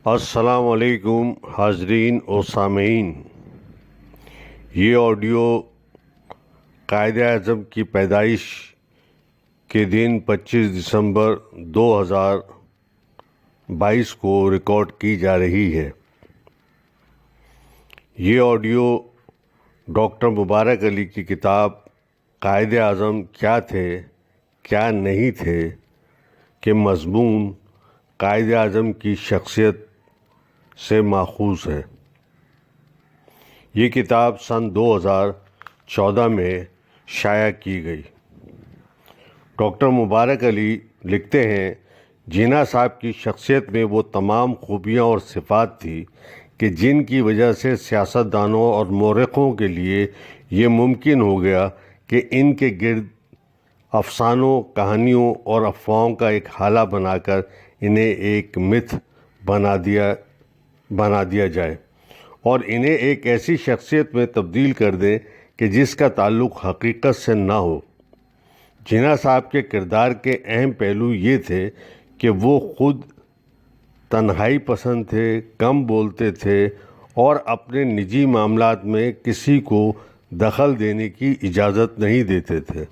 السلام علیکم حاضرین و سامعین، یہ آڈیو قائد اعظم کی پیدائش کے دن 25 دسمبر 2022 کو ریکارڈ کی جا رہی ہے۔ یہ آڈیو ڈاکٹر مبارک علی کی کتاب قائد اعظم کیا تھے کیا نہیں تھے کے مضمون قائد اعظم کی شخصیت سے ماخوذ ہے۔ یہ کتاب سن 2014 میں شائع کی گئی۔ ڈاکٹر مبارک علی لکھتے ہیں، جناح صاحب کی شخصیت میں وہ تمام خوبیاں اور صفات تھی کہ جن کی وجہ سے سیاستدانوں اور مورخوں کے لیے یہ ممکن ہو گیا کہ ان کے گرد افسانوں، کہانیوں اور افواہوں کا ایک حالہ بنا کر انہیں ایک متھ بنا دیا جائے اور انہیں ایک ایسی شخصیت میں تبدیل کر دیں کہ جس کا تعلق حقیقت سے نہ ہو۔ جناح صاحب کے کردار کے اہم پہلو یہ تھے کہ وہ خود تنہائی پسند تھے، کم بولتے تھے اور اپنے نجی معاملات میں کسی کو دخل دینے کی اجازت نہیں دیتے تھے۔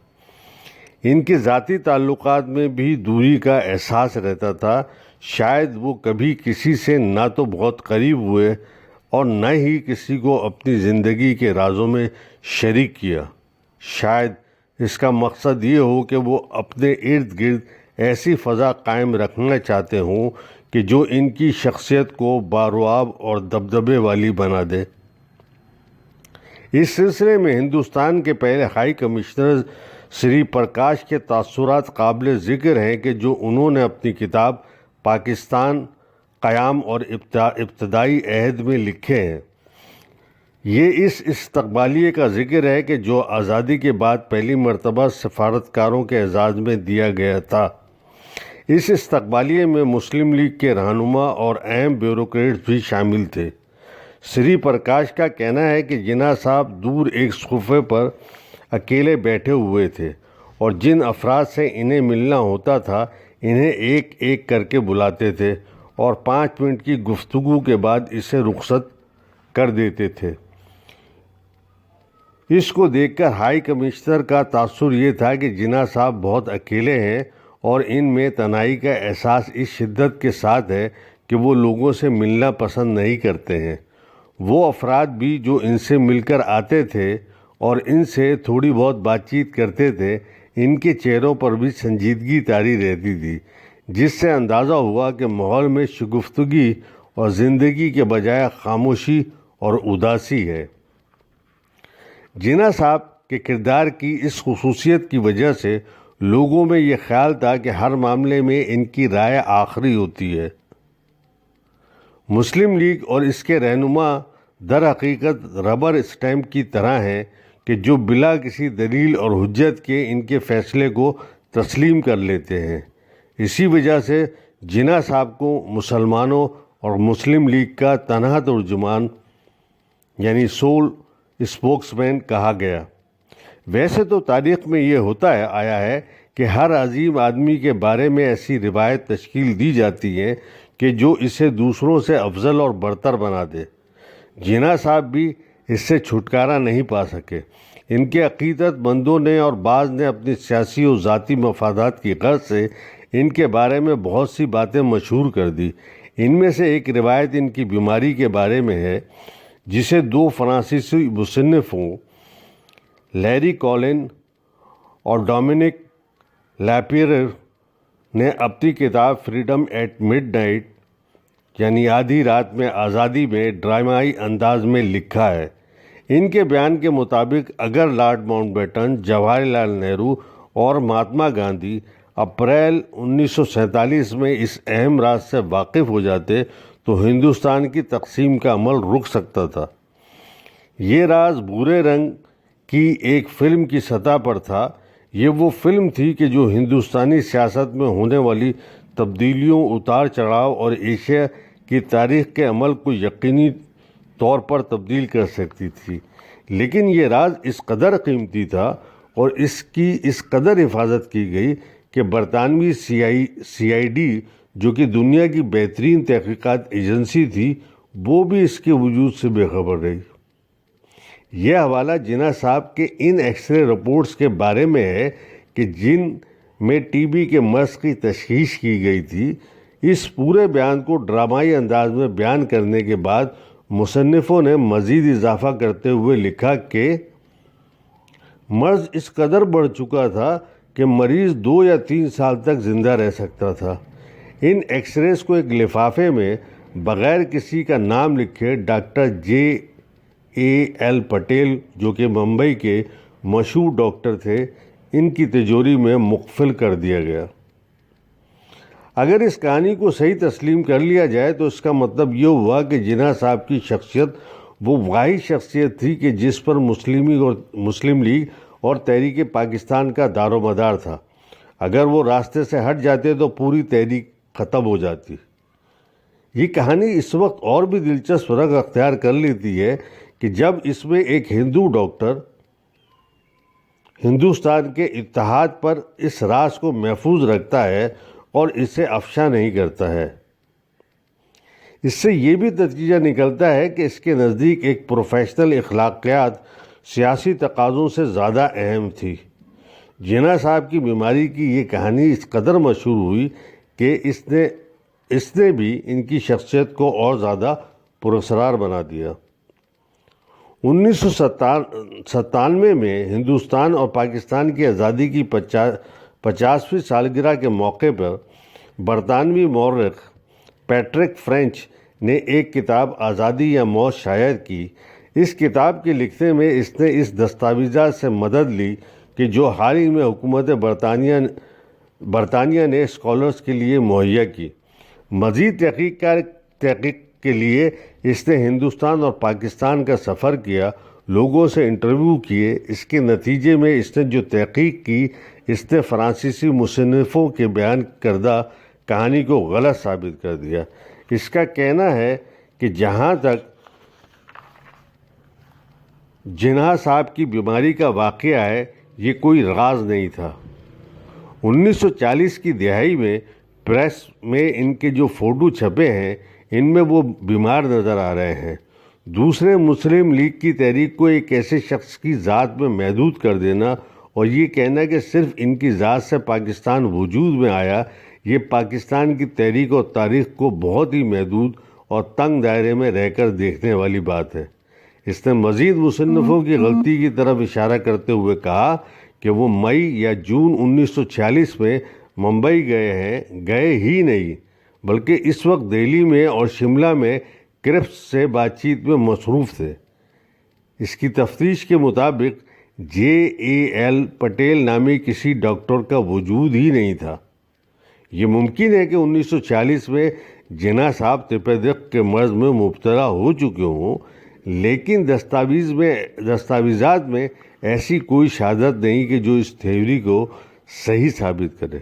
ان کے ذاتی تعلقات میں بھی دوری کا احساس رہتا تھا۔ شاید وہ کبھی کسی سے نہ تو بہت قریب ہوئے اور نہ ہی کسی کو اپنی زندگی کے رازوں میں شریک کیا۔ شاید اس کا مقصد یہ ہو کہ وہ اپنے ارد گرد ایسی فضا قائم رکھنا چاہتے ہوں کہ جو ان کی شخصیت کو بارواب اور دبدبے والی بنا دے۔ اس سلسلے میں ہندوستان کے پہلے ہائی کمشنر سری پرکاش کے تاثرات قابل ذکر ہیں کہ جو انہوں نے اپنی کتاب پاکستان قیام اور ابتدائی عہد میں لکھے ہیں۔ یہ اس استقبالیے کا ذکر ہے کہ جو آزادی کے بعد پہلی مرتبہ سفارتکاروں کے اعزاز میں دیا گیا تھا۔ اس استقبالیے میں مسلم لیگ کے رہنما اور اہم بیوروکریٹس بھی شامل تھے۔ سری پرکاش کا کہنا ہے کہ جناح صاحب دور ایک صوفے پر اکیلے بیٹھے ہوئے تھے اور جن افراد سے انہیں ملنا ہوتا تھا انہیں ایک ایک کر کے بلاتے تھے اور 5 منٹ کی گفتگو کے بعد اسے رخصت کر دیتے تھے۔ اس کو دیکھ کر ہائی کمشنر کا تاثر یہ تھا کہ جناح صاحب بہت اکیلے ہیں اور ان میں تنہائی کا احساس اس شدت کے ساتھ ہے کہ وہ لوگوں سے ملنا پسند نہیں کرتے ہیں۔ وہ افراد بھی جو ان سے مل کر آتے تھے اور ان سے تھوڑی بہت بات چیت کرتے تھے، ان کے چہروں پر بھی سنجیدگی طاری رہتی تھی، جس سے اندازہ ہوا کہ ماحول میں شگفتگی اور زندگی کے بجائے خاموشی اور اداسی ہے۔ جناح صاحب کے کردار کی اس خصوصیت کی وجہ سے لوگوں میں یہ خیال تھا کہ ہر معاملے میں ان کی رائے آخری ہوتی ہے۔ مسلم لیگ اور اس کے رہنما در حقیقت ربر اسٹیمپ کی طرح ہیں کہ جو بلا کسی دلیل اور حجت کے ان کے فیصلے کو تسلیم کر لیتے ہیں۔ اسی وجہ سے جناح صاحب کو مسلمانوں اور مسلم لیگ کا تنہا ترجمان یعنی سول اسپوکس مین کہا گیا۔ ویسے تو تاریخ میں یہ ہوتا آیا ہے کہ ہر عظیم آدمی کے بارے میں ایسی روایت تشکیل دی جاتی ہیں کہ جو اسے دوسروں سے افضل اور برتر بنا دے۔ جناح صاحب بھی اس سے چھٹکارا نہیں پا سکے۔ ان کے عقیدت مندوں نے اور بعض نے اپنی سیاسی اور ذاتی مفادات کی غرض سے ان کے بارے میں بہت سی باتیں مشہور کر دی۔ ان میں سے ایک روایت ان کی بیماری کے بارے میں ہے، جسے 2 فرانسیسی مصنفوں لیری کولن اور ڈومینک لاپیئر نے اپنی کتاب فریڈم ایٹ مڈ نائٹ یعنی آدھی رات میں آزادی میں ڈرامائی انداز میں لکھا ہے۔ ان کے بیان کے مطابق اگر lord Mount beaten, Jawahar Lal Nehru اور مہاتما گاندھی اپریل 1947 میں اس اہم راز سے واقف ہو جاتے تو ہندوستان کی تقسیم کا عمل رک سکتا تھا۔ یہ راز بھورے رنگ کی ایک فلم کی سطح پر تھا۔ یہ وہ فلم تھی کہ جو ہندوستانی سیاست میں ہونے والی تبدیلیوں، اتار چڑھاؤ اور ایشیا کی تاریخ کے عمل کو یقینی طور پر تبدیل کر سکتی تھی۔ لیکن یہ راز اس قدر قیمتی تھا اور اس کی اس قدر حفاظت کی گئی کہ برطانوی سی آئی ڈی جو کہ دنیا کی بہترین تحقیقات ایجنسی تھی، وہ بھی اس کے وجود سے بے خبر رہی۔ یہ حوالہ جناح صاحب کے ان ایکس رے رپورٹس کے بارے میں ہے کہ جن میں ٹی بی کے مرض کی تشخیص کی گئی تھی۔ اس پورے بیان کو ڈرامائی انداز میں بیان کرنے کے بعد مصنفوں نے مزید اضافہ کرتے ہوئے لکھا کہ مرض اس قدر بڑھ چکا تھا کہ مریض 2 یا 3 سال تک زندہ رہ سکتا تھا۔ ان ایکس ریز کو ایک لفافے میں بغیر کسی کا نام لکھے ڈاکٹر JAL پٹیل، جو کہ ممبئی کے مشہور ڈاکٹر تھے، ان کی تجوری میں مقفل کر دیا گیا۔ اگر اس کہانی کو صحیح تسلیم کر لیا جائے تو اس کا مطلب یہ ہوا کہ جناح صاحب کی شخصیت وہ واحد شخصیت تھی کہ جس پر مسلم لیگ اور تحریک پاکستان کا دار و مدار تھا۔ اگر وہ راستے سے ہٹ جاتے تو پوری تحریک ختم ہو جاتی۔ یہ کہانی اس وقت اور بھی دلچسپ رنگ اختیار کر لیتی ہے کہ جب اس میں ایک ہندو ڈاکٹر ہندوستان کے اتحاد پر اس راز کو محفوظ رکھتا ہے اور اسے افشا نہیں کرتا ہے۔ اس سے یہ بھی نتیجہ نکلتا ہے کہ اس کے نزدیک ایک پروفیشنل اخلاقیات سیاسی تقاضوں سے زیادہ اہم تھی۔ جناح صاحب کی بیماری کی یہ کہانی اس قدر مشہور ہوئی کہ اس نے بھی ان کی شخصیت کو اور زیادہ پراسرار بنا دیا۔ 1997 میں ہندوستان اور پاکستان کی آزادی کی 50ویں سالگرہ کے موقع پر برطانوی مورخ پیٹرک فرینچ نے ایک کتاب آزادی یا موت شائع کی۔ اس کتاب کے لکھنے میں اس نے اس دستاویزات سے مدد لی کہ جو حال ہی میں حکومت برطانیہ نے اسکالرز کے لیے مہیا کی۔ مزید تحقیق کے لیے اس نے ہندوستان اور پاکستان کا سفر کیا، لوگوں سے انٹرویو کیے۔ اس کے نتیجے میں اس نے جو تحقیق کی، اس نے فرانسیسی مصنفوں کے بیان کردہ کہانی کو غلط ثابت کر دیا۔ اس کا کہنا ہے کہ جہاں تک جناح صاحب کی بیماری کا واقعہ ہے، یہ کوئی راز نہیں تھا۔ 1940 کی دہائی میں پریس میں ان کے جو فوٹو چھپے ہیں، ان میں وہ بیمار نظر آ رہے ہیں۔ دوسرے مسلم لیگ کی تحریک کو ایک ایسے شخص کی ذات میں محدود کر دینا اور یہ کہنا کہ صرف ان کی ذات سے پاکستان وجود میں آیا، یہ پاکستان کی تحریک اور تاریخ کو بہت ہی محدود اور تنگ دائرے میں رہ کر دیکھنے والی بات ہے۔ اس نے مزید مصنفوں کی غلطی کی طرف اشارہ کرتے ہوئے کہا کہ وہ مئی یا جون 1946 میں ممبئی گئے ہی نہیں، بلکہ اس وقت دہلی میں اور شملہ میں کرپس سے بات چیت میں مصروف تھے۔ اس کی تفتیش کے مطابق JAL پٹیل نامی کسی ڈاکٹر کا وجود ہی نہیں تھا۔ یہ ممکن ہے کہ 1940 میں جناح صاحب تپیدق کے مرض میں مبتلا ہو چکے ہوں، لیکن دستاویزات میں ایسی کوئی شہادت نہیں کہ جو اس تھیوری کو صحیح ثابت کرے۔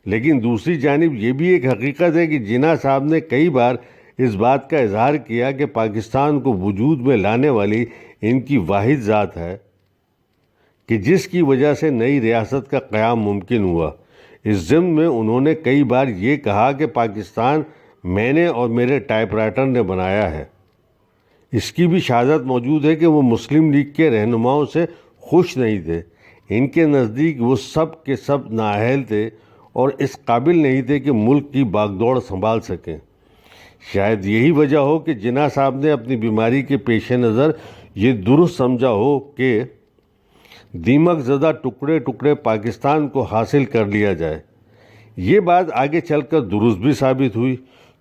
لیکن دوسری جانب یہ بھی ایک حقیقت ہے کہ جناح صاحب نے کئی بار اس بات کا اظہار کیا کہ پاکستان کو وجود میں لانے والی ان کی واحد ذات ہے کہ جس کی وجہ سے نئی ریاست کا قیام ممکن ہوا۔ اس ضمن میں انہوں نے کئی بار یہ کہا کہ پاکستان میں نے اور میرے ٹائپ رائٹر نے بنایا ہے۔ اس کی بھی شہادت موجود ہے کہ وہ مسلم لیگ کے رہنماؤں سے خوش نہیں تھے۔ ان کے نزدیک وہ سب کے سب نااہل تھے اور اس قابل نہیں تھے کہ ملک کی باغ دوڑ سنبھال سکیں۔ شاید یہی وجہ ہو کہ جناح صاحب نے اپنی بیماری کے پیش نظر یہ درست سمجھا ہو کہ دیمک زدہ ٹکڑے ٹکڑے پاکستان کو حاصل کر لیا جائے۔ یہ بات آگے چل کر درست بھی ثابت ہوئی،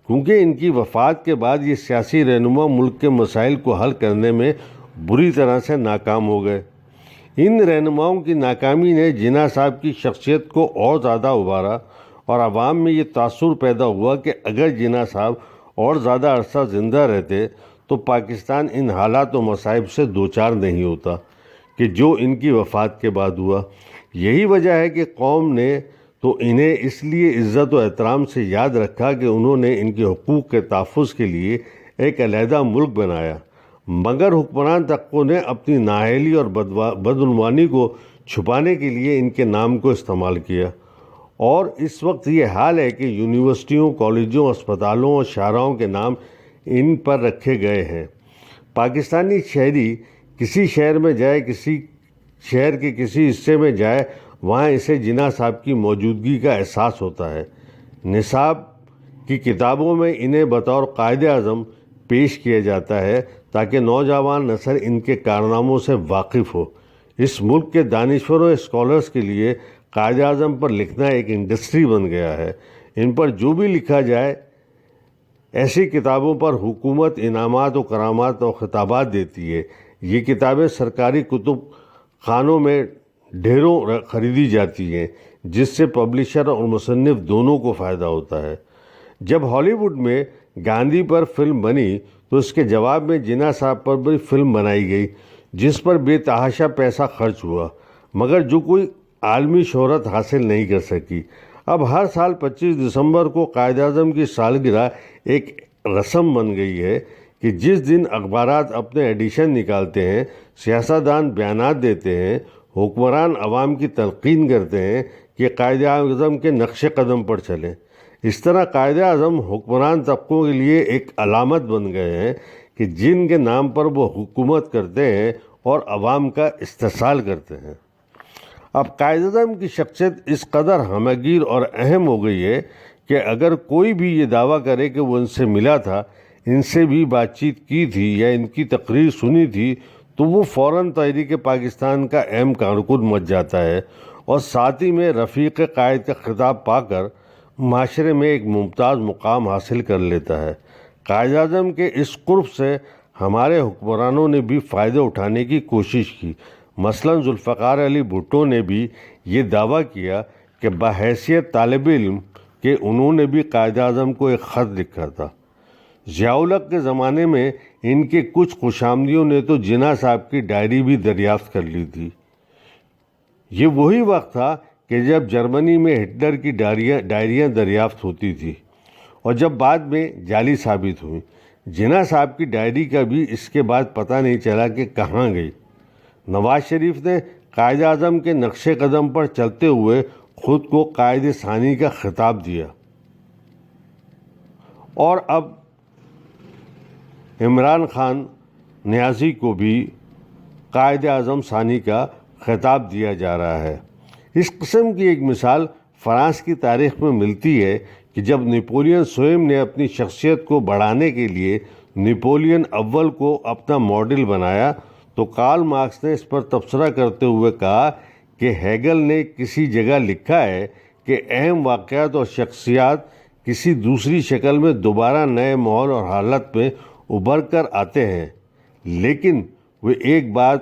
کیونکہ ان کی وفات کے بعد یہ سیاسی رہنما ملک کے مسائل کو حل کرنے میں بری طرح سے ناکام ہو گئے۔ ان رہنماؤں کی ناکامی نے جناح صاحب کی شخصیت کو اور زیادہ ابھارا اور عوام میں یہ تاثر پیدا ہوا کہ اگر جناح صاحب اور زیادہ عرصہ زندہ رہتے تو پاکستان ان حالات و مصائب سے دوچار نہیں ہوتا کہ جو ان کی وفات کے بعد ہوا۔ یہی وجہ ہے کہ قوم نے تو انہیں اس لیے عزت و احترام سے یاد رکھا کہ انہوں نے ان کے حقوق کے تحفظ کے لیے ایک علیحدہ ملک بنایا، مگر حکمران طبقوں نے اپنی نااہلی اور بدعنوانی کو چھپانے کے لیے ان کے نام کو استعمال کیا اور اس وقت یہ حال ہے کہ یونیورسٹیوں، کالجوں، اسپتالوں اور شاہراہوں کے نام ان پر رکھے گئے ہیں۔ پاکستانی شہری کسی شہر میں جائے، کسی شہر کے کسی حصے میں جائے، وہاں اسے جناح صاحب کی موجودگی کا احساس ہوتا ہے۔ نصاب کی کتابوں میں انہیں بطور قائد اعظم پیش کیا جاتا ہے تاکہ نوجوان نسل ان کے کارناموں سے واقف ہو۔ اس ملک کے دانشوروں اسکالرز کے لیے قائد اعظم پر لکھنا ایک انڈسٹری بن گیا ہے۔ ان پر جو بھی لکھا جائے، ایسی کتابوں پر حکومت انعامات و کرامات اور خطابات دیتی ہے۔ یہ کتابیں سرکاری کتب خانوں میں ڈھیروں خریدی جاتی ہیں، جس سے پبلشر اور مصنف دونوں کو فائدہ ہوتا ہے۔ جب ہالی ووڈ میں گاندھی پر فلم بنی تو اس کے جواب میں جناح صاحب پر بھی فلم بنائی گئی، جس پر بے تحاشا پیسہ خرچ ہوا، مگر جو کوئی عالمی شہرت حاصل نہیں کر سکی۔ اب ہر سال 25 دسمبر کو قائد اعظم کی سالگرہ ایک رسم بن گئی ہے کہ جس دن اخبارات اپنے ایڈیشن نکالتے ہیں، سیاستدان بیانات دیتے ہیں، حکمران عوام کی تلقین کرتے ہیں کہ قائد اعظم کے نقش قدم پر چلیں۔ اس طرح قائد اعظم حکمران طبقوں کے لیے ایک علامت بن گئے ہیں کہ جن کے نام پر وہ حکومت کرتے ہیں اور عوام کا استحصال کرتے ہیں۔ اب قائد اعظم کی شخصیت اس قدر ہمہ گیر اور اہم ہو گئی ہے کہ اگر کوئی بھی یہ دعویٰ کرے کہ وہ ان سے ملا تھا، ان سے بھی بات چیت کی تھی یا ان کی تقریر سنی تھی، تو وہ فوراً تحریک پاکستان کا اہم کارکن بن جاتا ہے اور ساتھ ہی میں رفیق قائد کا خطاب پا کر معاشرے میں ایک ممتاز مقام حاصل کر لیتا ہے۔ قائد اعظم کے اس قرب سے ہمارے حکمرانوں نے بھی فائدہ اٹھانے کی کوشش کی۔ مثلاً ذوالفقار علی بھٹو نے بھی یہ دعویٰ کیا کہ بحیثیت طالب علم کہ انہوں نے بھی قائد اعظم کو ایک خط لکھا تھا۔ ضیاء الحق کے زمانے میں ان کے کچھ خوشامدیوں نے تو جناح صاحب کی ڈائری بھی دریافت کر لی تھی۔ یہ وہی وقت تھا کہ جب جرمنی میں ہٹلر کی ڈائریاں دریافت ہوتی تھی اور جب بعد میں جعلی ثابت ہوئیں۔ جناح صاحب کی ڈائری کا بھی اس کے بعد پتہ نہیں چلا کہ کہاں گئی۔ نواز شریف نے قائد اعظم کے نقش قدم پر چلتے ہوئے خود کو قائد ثانی کا خطاب دیا، اور اب عمران خان نیازی کو بھی قائد اعظم ثانی کا خطاب دیا جا رہا ہے۔ اس قسم کی ایک مثال فرانس کی تاریخ میں ملتی ہے کہ جب نپولین سوئم نے اپنی شخصیت کو بڑھانے کے لیے نپولین اول کو اپنا ماڈل بنایا تو کارل مارکس نے اس پر تبصرہ کرتے ہوئے کہا کہ ہیگل نے کسی جگہ لکھا ہے کہ اہم واقعات اور شخصیات کسی دوسری شکل میں دوبارہ نئے ماحول اور حالت میں ابھر کر آتے ہیں، لیکن وہ ایک بات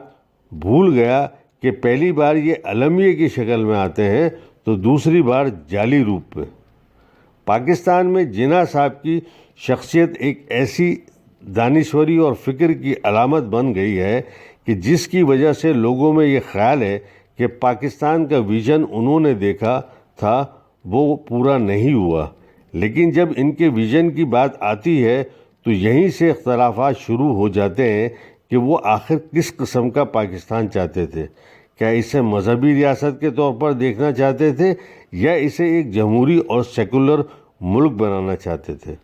بھول گیا کہ پہلی بار یہ المیہ کی شکل میں آتے ہیں تو دوسری بار جعلی روپ میں۔ پاکستان میں جناح صاحب کی شخصیت ایک ایسی دانشوری اور فکر کی علامت بن گئی ہے کہ جس کی وجہ سے لوگوں میں یہ خیال ہے کہ پاکستان کا ویژن انہوں نے دیکھا تھا وہ پورا نہیں ہوا، لیکن جب ان کے ویژن کی بات آتی ہے تو یہیں سے اختلافات شروع ہو جاتے ہیں کہ وہ آخر کس قسم کا پاکستان چاہتے تھے۔ کیا اسے مذہبی ریاست کے طور پر دیکھنا چاہتے تھے یا اسے ایک جمہوری اور سیکولر ملک بنانا چاہتے تھے؟